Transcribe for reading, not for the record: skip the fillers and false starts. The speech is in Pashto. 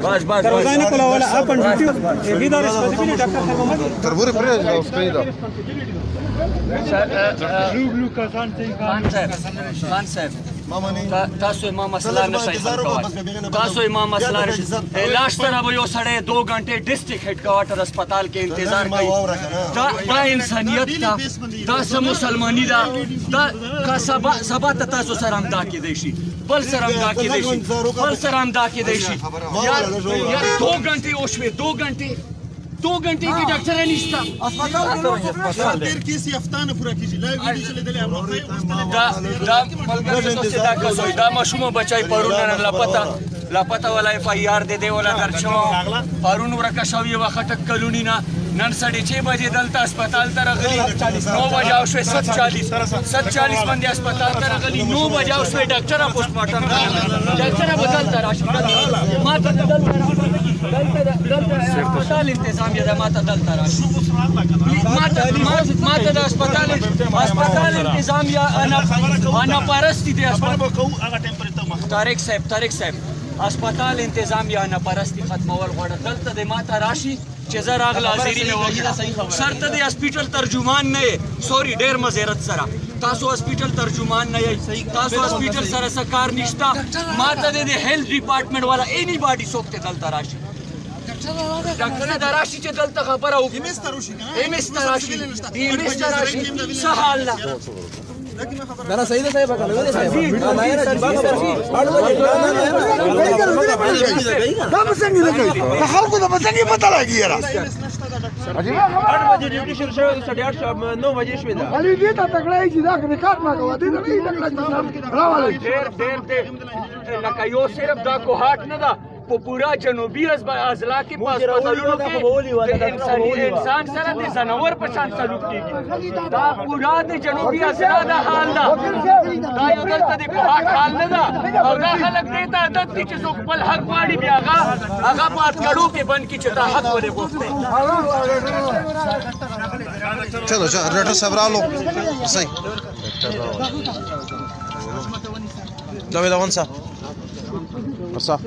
بس بس روزانه کوله ولا اپن ډیوټي هی دا رسپته بینه ډاکټر خیر محمد تربور پرې او سپیدا خان صاحب تاسو ما مسله نشئ حل کولی تاسو ما مسله نشئ لاش سره به یو سړی 2 غنټې ډسټرکټ هډ کوارټر هسپتال کې انتظار کوي دا انسانیت ده دا څه مسلماني ده دا که سبا ته تاسو سره همدا کېدی شي بل سره همدا کېدی شي بل سره همدا کېدی شي یار 2 غنټې وشوې 2 غنټې 2 घंटे की डॉक्टर निश्ता अस्पताल देर केस यफ्तान पूरा कीजिए लाइव वीडियो चले दले हम दा मलगरे से दा कसोई दा मशुम बचाई परुन लापता वाला एफआईआर दे दे वाला दर्शो परुन वरका शवी वखत कलोनी ना नन 6:30 बजे दलता अस्पताल तर गली 9 बजे आवश्य 47 बंदे अस्पताल तर गली 9 बजे आवश्य डॉक्टर पोस्टमार्टम डॉक्टर बदलता राशि माता दलता अस्पताल इंतजामिया दा माता दलता राशि माता दा अस्पताल इंतजामिया انا پرستی دی طارق صاحب अस्पताल इंतजामिया انا پرستی ختمول غواړه دلته د ماته راشي چې زه راغله حاضري مې وکړه شرط د هسپیټل ترجمان نه یې سوري ډېر مزیرت سره تاسو هسپیټل ترجمان نه یې تاسو هسپیټل سره څه کار نشته ماته د هیلث ډپارټمنټ والا اینی باډي څوک ته دلته راشي ډاکټر دا راشي چې دلته خبره وکړي ایمسته راشي څه حال ده انا صحیح ده صاحب دا مسنګ نه کوي دا خلکو د مسنګ پته لګي یاره 8 بجې ډیوټي شروع شوه 8:30 9 بجې شوه دا علي دې ته تکړه چې دا ریکارډ ما کوه دې نه تکړه راوالي ډېر لکه یو صرف دا کوهات نه ده په پورا جنوبي اضلاع کې په هسپتالونو کې انسان سره د ځناور په شان سلوک کېږي دا پورا د جنوبي اضلاع د حال ده دا یو دلته د کوهاټ حال نه ده او دا خلک دې ته عادت دي چې څوک خپل حق غواړي بیا هغه په اتکړو کې بند کړي چې دا حق ولې غوښتی چلو ډاکټر صاحب رالو صحیح جاوید اون صاحب صح